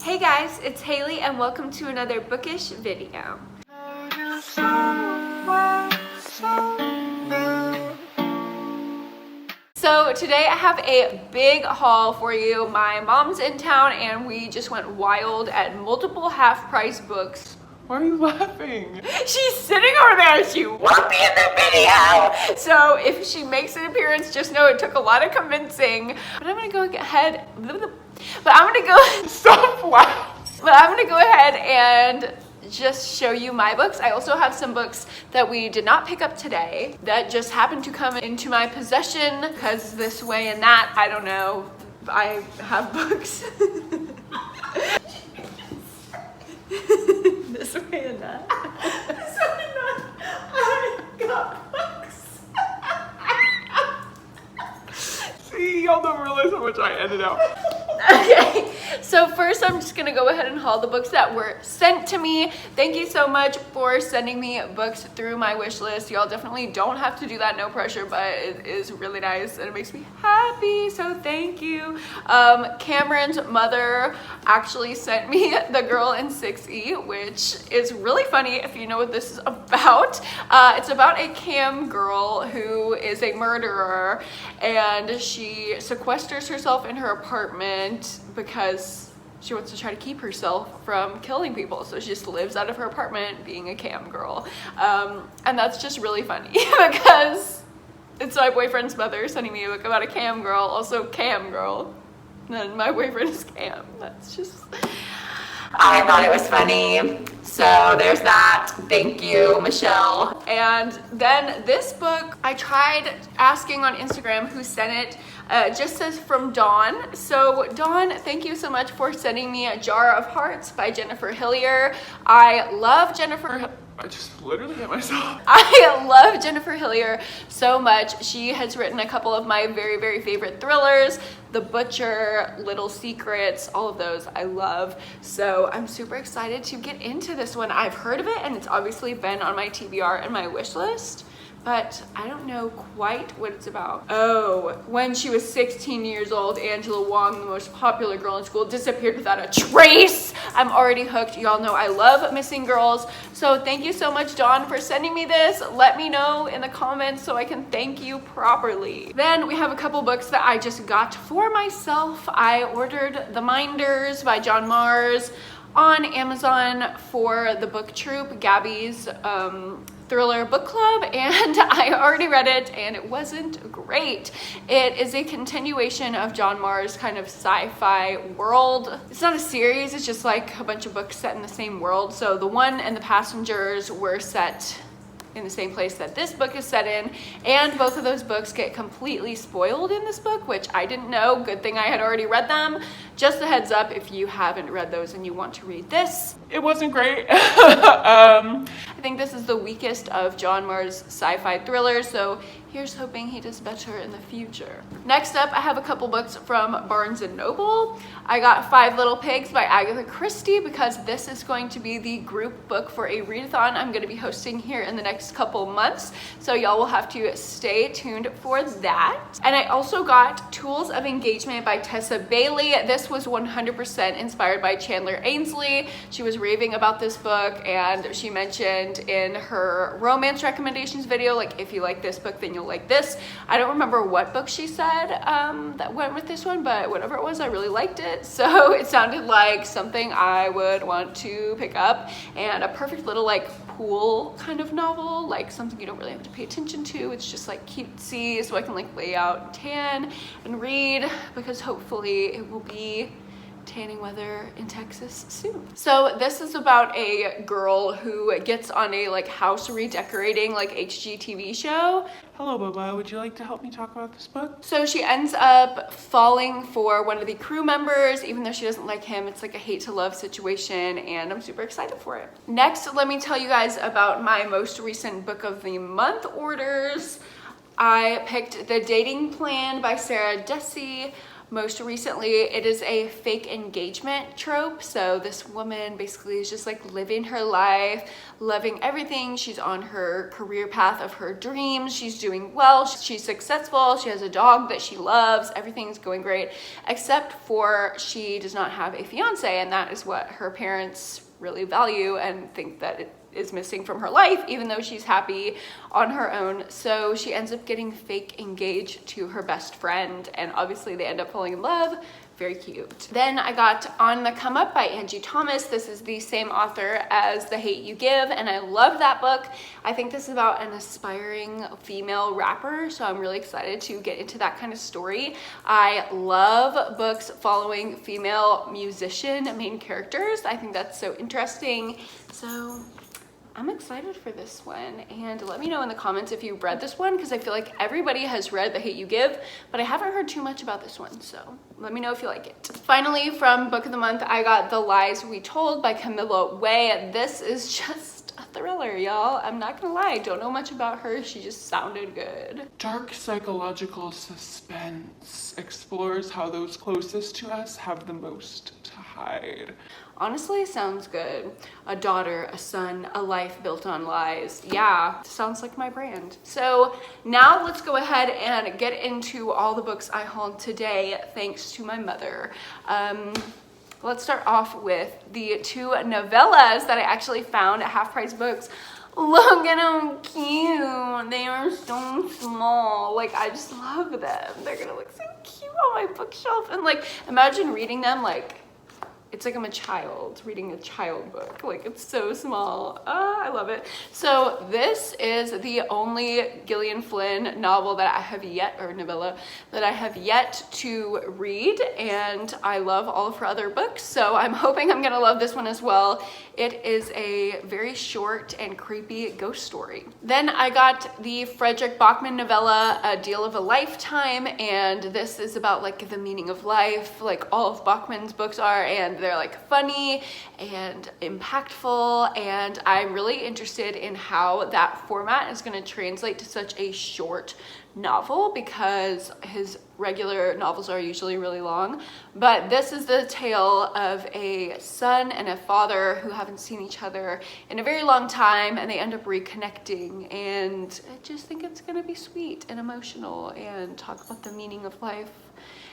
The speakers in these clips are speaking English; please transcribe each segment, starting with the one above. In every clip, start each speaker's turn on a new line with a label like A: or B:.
A: Hey guys, it's Haley and welcome to another bookish video. So today I have a big haul for you. My mom's in town and we just went wild at multiple half-price books.
B: Why are you laughing?
A: She's sitting over there. She won't be in the video. So if she makes an appearance, just know it took a lot of convincing. But I'm gonna go ahead.
B: Stop laughing.
A: But I'm gonna go ahead and just show you my books. I also have some books that we did not pick up today that just happened to come into my possession because this way and that, I don't know, I have books. This way and that. This way and that. I got books.
B: See, y'all don't realize how much I edited out.
A: Okay, so first I'm just gonna go ahead and haul the books that were sent to me. Thank you so much for sending me books through my wish list. Y'all definitely don't have to do that, no pressure, but it is really nice and it makes me happy, so thank you. Cameron's mother actually sent me The Girl in 6E, which is really funny if you know what this is about. It's about a cam girl who is a murderer and she sequesters herself in her apartment because she wants to try to keep herself from killing people. So she just lives out of her apartment being a cam girl. And that's just really funny because it's my boyfriend's mother sending me a book about a cam girl, also cam girl. And then my boyfriend is cam. That's just... I thought it was funny. So there's that. Thank you, Michelle. And then this book, I tried asking on Instagram who sent it. It just says from Dawn. So Dawn, thank you so much for sending me A Jar of Hearts by Jennifer Hillier. I love Jennifer.
B: I just literally hit myself.
A: I love Jennifer Hillier so much. She has written a couple of my very, very favorite thrillers. The Butcher, Little Secrets, all of those I love. So I'm super excited to get into this one. I've heard of it and it's obviously been on my TBR and my wish list, but I don't know quite what it's about. Oh, when she was 16 years old, Angela Wong, the most popular girl in school, disappeared without a trace. I'm already hooked. Y'all know I love missing girls. So thank you so much, Dawn, for sending me this. Let me know in the comments so I can thank you properly. Then we have a couple books that I just got for myself. I ordered The Minders by John Mars on Amazon for the book troop, Gabby's thriller book club, and I already read it and it wasn't great. It is a continuation of John Mars' kind of sci-fi world. It's not a series, it's just like a bunch of books set in the same world. So The One and The Passengers were set in the same place that this book is set in, and both of those books get completely spoiled in this book, which I didn't know. Good thing I had already read them. Just a heads up if you haven't read those and you want to read this.
B: It wasn't great.
A: I think this is the weakest of John Mars' sci-fi thrillers, so here's hoping he does better in the future. Next up, I have a couple books from Barnes & Noble. I got Five Little Pigs by Agatha Christie because this is going to be the group book for a readathon I'm going to be hosting here in the next couple months, so y'all will have to stay tuned for that. And I also got Tools of Engagement by Tessa Bailey. This was 100% inspired by Chandler Ainsley. She was raving about this book and she mentioned in her romance recommendations video, like, if you like this book, then you'll like this. I don't remember what book she said that went with this one, but whatever it was, I really liked it. So it sounded like something I would want to pick up, and a perfect little like pool kind of novel, like something you don't really have to pay attention to. It's just like cutesy, so I can like lay out and tan and read, because hopefully it will be tanning weather in Texas soon. So this is about a girl who gets on a like house redecorating like HGTV show.
B: Hello, Bubba. Would you like to help me talk about this book?
A: So she ends up falling for one of the crew members, even though she doesn't like him. It's like a hate to love situation, and I'm super excited for it. Next, let me tell you guys about my most recent book of the month orders. I picked The Dating Plan by Sarah Dessy, Most recently, it is a fake engagement trope. So this woman basically is just like living her life, loving everything. She's on her career path of her dreams. She's doing well. She's successful. She has a dog that she loves. Everything's going great, except for she does not have a fiance, and that is what her parents really value and think that it is missing from her life, even though she's happy on her own. So she ends up getting fake engaged to her best friend, and obviously they end up falling in love. Very cute. Then I got On the Come Up by Angie Thomas. This is the same author as The Hate U Give, and I love that book. I think this is about an aspiring female rapper, so I'm really excited to get into that kind of story. I love books following female musician main characters. I think that's so interesting. So I'm excited for this one, and let me know in the comments if you've read this one, because I feel like everybody has read The Hate U Give, but I haven't heard too much about this one, so let me know if you like it. Finally, from Book of the Month, I got The Lies We Told by Camilla Way. This is just a thriller, y'all. I'm not gonna lie, I don't know much about her. She just sounded good.
B: Dark psychological suspense explores how those closest to us have the most to hide.
A: Honestly, sounds good. A daughter, a son, a life built on lies. Yeah, sounds like my brand. So now let's go ahead and get into all the books I hauled today, thanks to my mother. Let's start off with the 2 novellas that I actually found at Half Price Books. Look at them cute. They are so small. Like, I just love them. They're gonna look so cute on my bookshelf. And like, imagine reading them like, it's like I'm a child reading a child book. Like, it's so small. I love it. So this is the only Gillian Flynn novel that I have yet, or novella, that I have yet to read, and I love all of her other books, so I'm hoping I'm gonna love this one as well. It is a very short and creepy ghost story. Then I got the Frederick Bachman novella, A Deal of a Lifetime, and this is about like the meaning of life, like all of Bachman's books are, and they're like funny and impactful, and I'm really interested in how that format is going to translate to such a short novel, because his regular novels are usually really long. But this is the tale of a son and a father who haven't seen each other in a very long time, and they end up reconnecting, and I just think it's going to be sweet and emotional and talk about the meaning of life.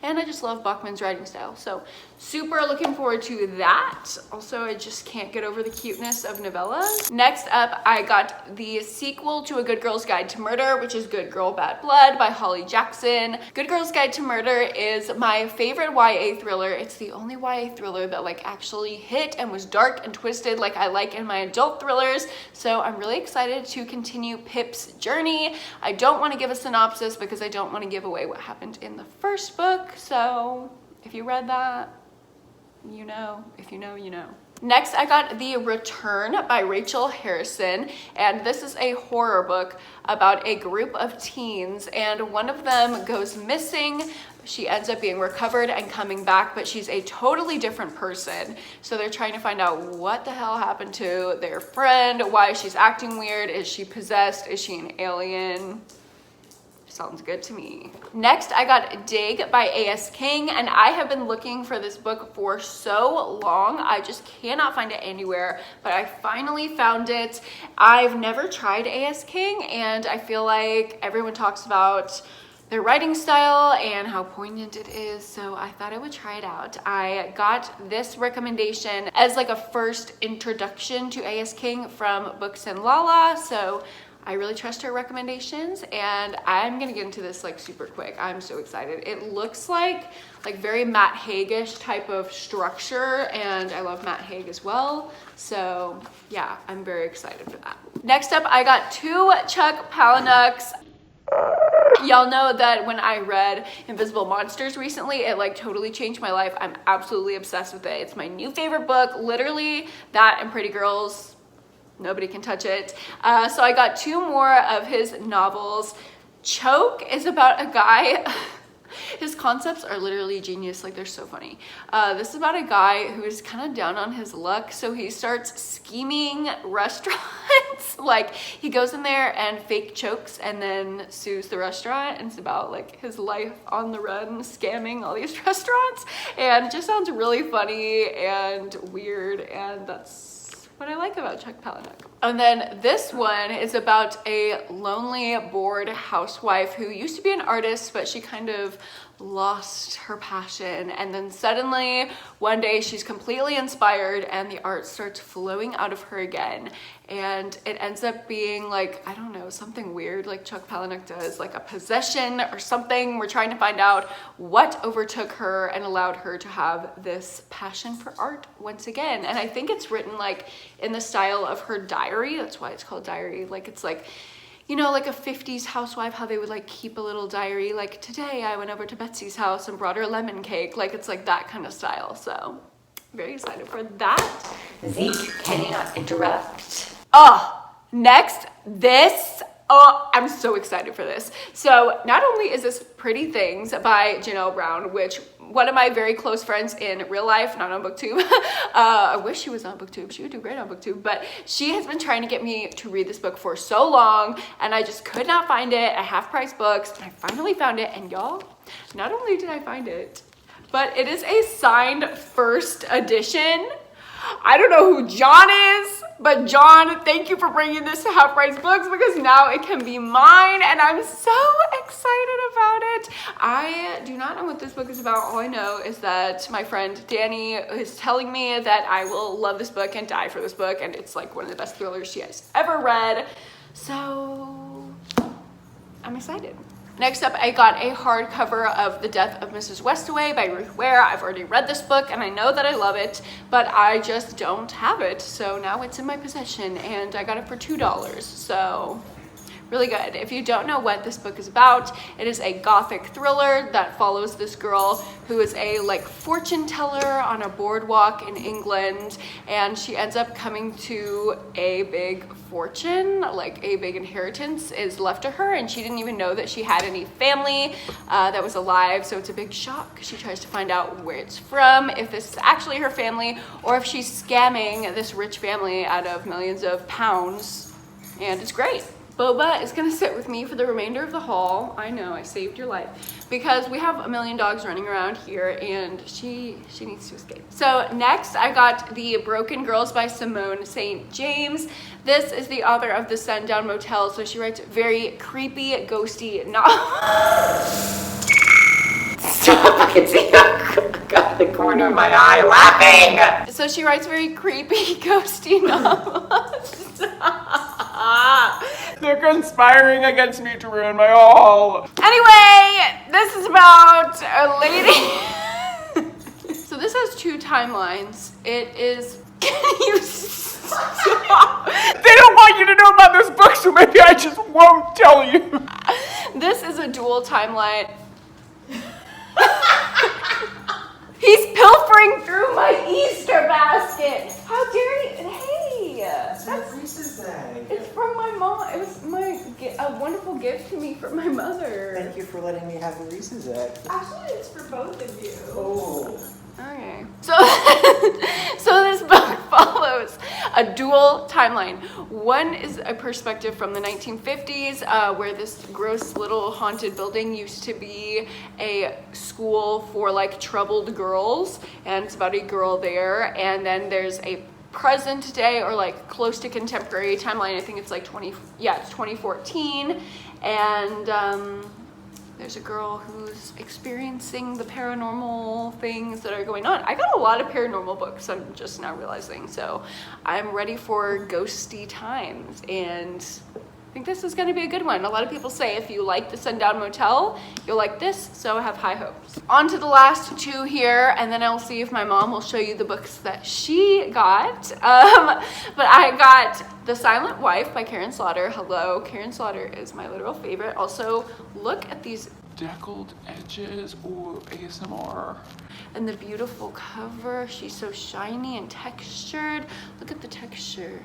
A: And I just love Bachman's writing style, so super looking forward to that. Also, I just can't get over the cuteness of novellas. Next up, I got the sequel to A Good Girl's Guide to Murder, which is Good Girl, Bad Blood by Holly Jackson. Good Girl's Guide to Murder is my favorite YA thriller. It's the only YA thriller that like actually hit and was dark and twisted like I like in my adult thrillers. So I'm really excited to continue Pip's journey. I don't want to give a synopsis because I don't want to give away what happened in the first book. So if you read that, you know. If you know, you know. Next, I got The Return by Rachel Harrison, and this is a horror book about a group of teens, and one of them goes missing. She ends up being recovered and coming back, but she's a totally different person. So they're trying to find out what the hell happened to their friend, why she's acting weird, is she possessed, is she an alien? Sounds good to me. Next, I got Dig by A.S. King, and I have been looking for this book for so long. I just cannot find it anywhere, but I finally found it. I've never tried A.S. King, and I feel like everyone talks about their writing style and how poignant it is, so I thought I would try it out. I got this recommendation as like a first introduction to A.S. King from Books and Lala, so I really trust her recommendations, and I'm gonna get into this like super quick. I'm so excited. It looks like very Matt Haig-ish type of structure, and I love Matt Haig as well. So yeah, I'm very excited for that. Next up, I got 2 Chuck Palahniuk's. Y'all know that when I read Invisible Monsters recently, it like totally changed my life. I'm absolutely obsessed with it. It's my new favorite book, literally that and Pretty Girls. Nobody can touch it. So I got 2 more of his novels. Choke is about a guy His concepts are literally genius, like they're so funny. This is about a guy who is kind of down on his luck, so he starts scheming restaurants. Like he goes in there and fake chokes and then sues the restaurant, and it's about like his life on the run scamming all these restaurants, and it just sounds really funny and weird, and that's what I like about Chuck Palahniuk. And then this one is about a lonely, bored housewife who used to be an artist, but she kind of lost her passion. And then suddenly, one day, she's completely inspired and the art starts flowing out of her again. And it ends up being like, I don't know, something weird like Chuck Palahniuk does, like a possession or something. We're trying to find out what overtook her and allowed her to have this passion for art once again. And I think it's written like in the style of her diary. That's why it's called diary. Like it's like, you know, like a 50s housewife, how they would like keep a little diary. Like today I went over to Betsy's house and brought her lemon cake. Like it's like that kind of style. So very excited for that.
C: Zeke, can you not interrupt?
A: Oh, next, this. Oh, I'm so excited for this. So not only is this Pretty Things by Janelle Brown, which one of my very close friends in real life, not on BookTube. I wish she was on BookTube. She would do great on BookTube, but she has been trying to get me to read this book for so long, and I just could not find it at half-price books, and I finally found it, and y'all, not only did I find it, but it is a signed first edition. I don't know who John is, but John, thank you for bringing this to Half Price Books because now it can be mine and I'm so excited about it. I do not know what this book is about. All I know is that my friend Danny is telling me that I will love this book and die for this book, and it's like one of the best thrillers she has ever read. So I'm excited. Next up, I got a hardcover of The Death of Mrs. Westaway by Ruth Ware. I've already read this book and I know that I love it, but I just don't have it. So now it's in my possession and I got it for $2. So really good. If you don't know what this book is about, it is a gothic thriller that follows this girl who is a like fortune teller on a boardwalk in England, and she ends up coming to a big fortune, like a big inheritance is left to her, and she didn't even know that she had any family that was alive, so it's a big shock. She tries to find out where it's from, if this is actually her family, or if she's scamming this rich family out of millions of pounds, and it's great. Boba is gonna sit with me for the remainder of the haul. I know, I saved your life. Because we have a million dogs running around here and she needs to escape. So next I got The Broken Girls by Simone St. James. This is the author of The Sundown Motel, so she writes very creepy, ghosty novels.
C: Stop, I can see got the corner of my eye laughing.
A: So she writes very creepy, ghosty novels.
B: They're conspiring against me to ruin my haul.
A: Anyway, this is about a lady. So this has two timelines. It is. Can you stop?
B: They don't want you to know about this book, so maybe I just won't tell you.
A: This is a dual timeline. He's pilfering through my Easter basket. How dare you? Hey, that's
D: Reese's egg.
A: it's from my mom. It was a wonderful gift to me from my mother.
D: Thank you for letting me have a Reese's egg.
A: Actually, it's for both of you.
D: Oh.
A: Okay. So, so this book follows a dual timeline. One is a perspective from the 1950s, where this gross little haunted building used to be a school for like troubled girls, and it's about a girl there. And then there's a present day or like close to contemporary timeline. I think it's like it's 2014, and there's a girl who's experiencing the paranormal things that are going on. I got a lot of paranormal books, I'm just now realizing, so I'm ready for ghosty times, and I think this is going to be a good one. A lot of people say if you like The Sundown Motel, you'll like this, so I have high hopes. On to the last two here, and then I'll see if my mom will show you the books that she got. But I got The Silent Wife by Karen Slaughter. Hello, Karen Slaughter is my literal favorite. Also, look at these
B: Deckled edges. Ooh, ASMR.
A: and the beautiful cover. She's so shiny and textured. Look at the texture.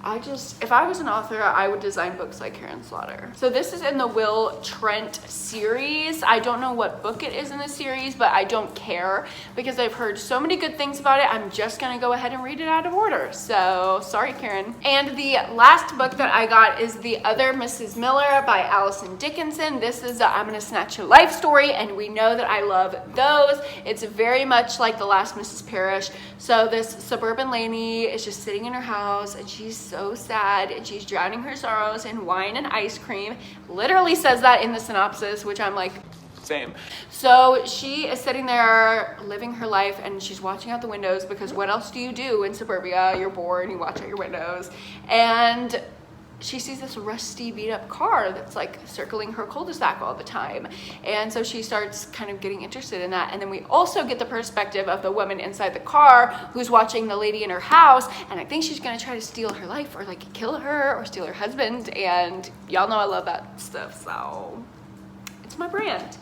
A: if I was an author, I would design books like Karen Slaughter. So this is in the Will Trent series. I don't know what book it is in the series, but I don't care because I've heard so many good things about it. I'm just gonna go ahead and read it out of order. So sorry, Karen. And the last book that I got is The Other Mrs. Miller by Allison Dickinson. This is I'm Gonna Snatch Your Life story, and we know that I love those. It's very much like The Last Mrs. Parrish. So this suburban lady is just sitting in her house and she's so sad and she's drowning her sorrows in wine and ice cream. Literally says that in the synopsis, which I'm like,
B: Same.
A: so she is sitting there living her life and she's watching out the windows because what else do you do in suburbia? You're bored, you watch out your windows. And she sees this rusty beat up car that's like circling her cul-de-sac all the time. And so she starts kind of getting interested in that. And then we also get the perspective of the woman inside the car who's watching the lady in her house. And I think she's gonna try to steal her life or like kill her or steal her husband. And y'all know I love that stuff, so it's my brand.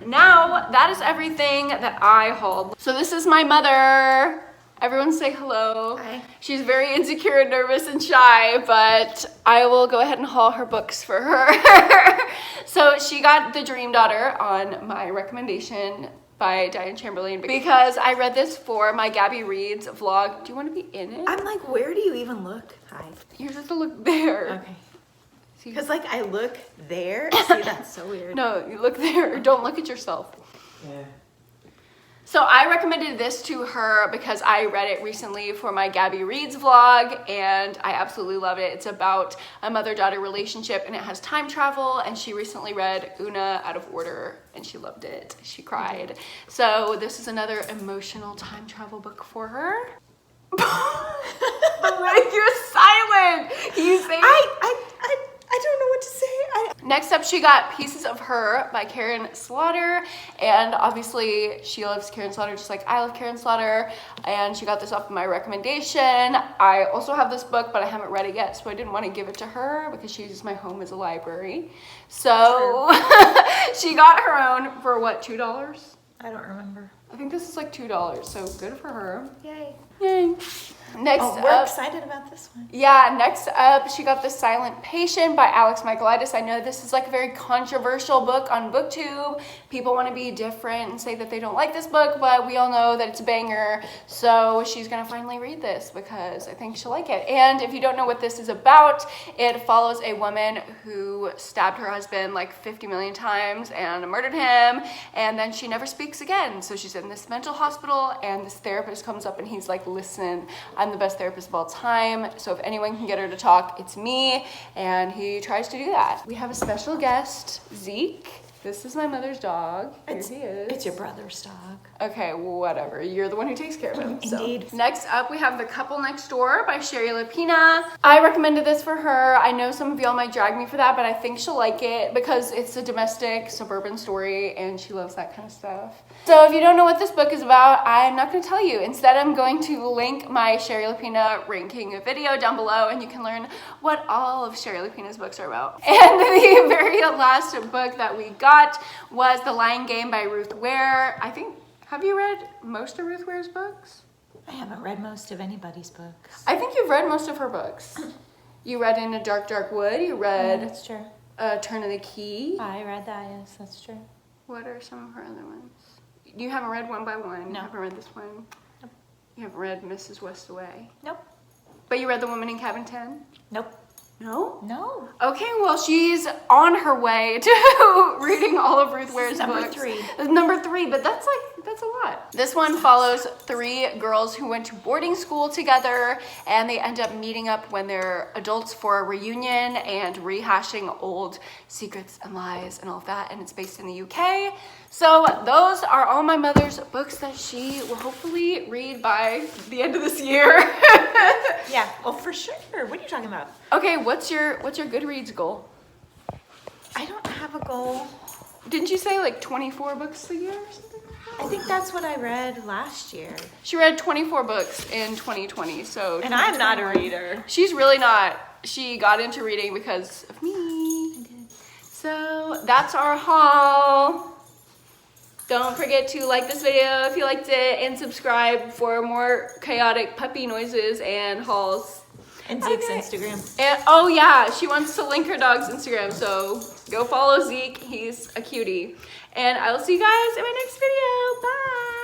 A: Now that is everything that I hauled. So this is my mother. Everyone say hello.
C: Hi.
A: She's very insecure and nervous and shy, but I will go ahead and haul her books for her. So she got The Dream Daughter on my recommendation by Diane Chamberlain because I read this for my Gabby Reads vlog. Do you want to be in it?
C: I'm like, where do you even look? Hi.
A: You just have to look there.
C: Okay.
A: See?
C: Because like I look there. See, that's so weird.
A: No, you look there. Don't look at yourself.
D: Yeah.
A: So I recommended this to her because I read it recently for my Gabby Reads vlog and I absolutely love it. It's about a mother-daughter relationship and it has time travel, and she recently read Una Out of Order and she loved it. She cried. So this is another emotional time travel book for her. Like, you're silent. Can you say
C: I don't know what to say.
A: Next up, she got Pieces of Her by Karen Slaughter, and obviously she loves Karen Slaughter just like I love Karen Slaughter, and she got this off of my recommendation. I also have this book, but I haven't read it yet, so I didn't want to give it to her because she uses my home as a library. So she got her own for what, $2?
C: I don't remember.
A: I think this is like $2, so good for her.
C: Yay.
A: Yay. Next
C: Oh, we're
A: up,
C: excited about this one.
A: yeah, next up, she got The Silent Patient by Alex Michaelides. I know this is like a very controversial book on BookTube. People want to be different and say that they don't like this book, but we all know that it's a banger. So she's going to finally read this because I think she'll like it. And if you don't know what this is about, it follows a woman who stabbed her husband like 50 million times and murdered him, and then she never speaks again. So she's in this mental hospital, and this therapist comes up and he's like, listen, I'm the best therapist of all time, so if anyone can get her to talk, it's me, and he tries to do that. We have a special guest, Zeke. This is my mother's dog. Here he is.
C: It's your brother's dog.
A: Okay, whatever. You're the one who takes care of him.
C: Indeed.
A: So. Next up, we have The Couple Next Door by Sherry Lapina. I recommended this for her. I know some of y'all might drag me for that, but I think she'll like it because it's a domestic suburban story and she loves that kind of stuff. So if you don't know what this book is about, I'm not going to tell you. Instead, I'm going to link my Sherry Lapina ranking video down below, and you can learn what all of Sherry Lapina's books are about. And the very last book that we got was The Lying Game by Ruth Ware. Have you read most of Ruth Ware's books?
C: I haven't read most of anybody's books.
A: I think you've read most of her books. You read In a Dark, Dark Wood. You read
C: That's true.
A: Turn of the Key.
C: I read that, yes, that's true.
A: What are some of her other ones? You haven't read One by One.
C: No.
A: You haven't read this one.
C: Nope.
A: You haven't read Mrs. Westaway.
C: Nope.
A: But you read The Woman in Cabin 10?
C: Nope.
A: No?
C: No.
A: Okay, well, she's on her way to reading all of Ruth Ware's
C: Number
A: books.
C: 3.
A: Number 3, but that's a lot. This one follows 3 girls who went to boarding school together, and they end up meeting up when they're adults for a reunion and rehashing old secrets and lies and all of that, and it's based in the UK. So those are all my mother's books that she will hopefully read by the end of this year.
C: Yeah, well, for sure. What are you talking about?
A: Okay, what's your Goodreads goal?
C: I don't have a goal.
A: Didn't you say like 24 books a year or something like that?
C: I think that's what I read last year.
A: She read 24 books in 2020, so...
C: And I'm not a reader.
A: She's really not. She got into reading because of me. So that's our haul. Don't forget to like this video if you liked it and subscribe for more chaotic puppy noises and hauls.
E: And Zeke's
A: Okay.
E: Instagram.
A: And oh yeah, she wants to link her dog's Instagram, so go follow Zeke. He's a cutie. And I will see you guys in my next video. Bye.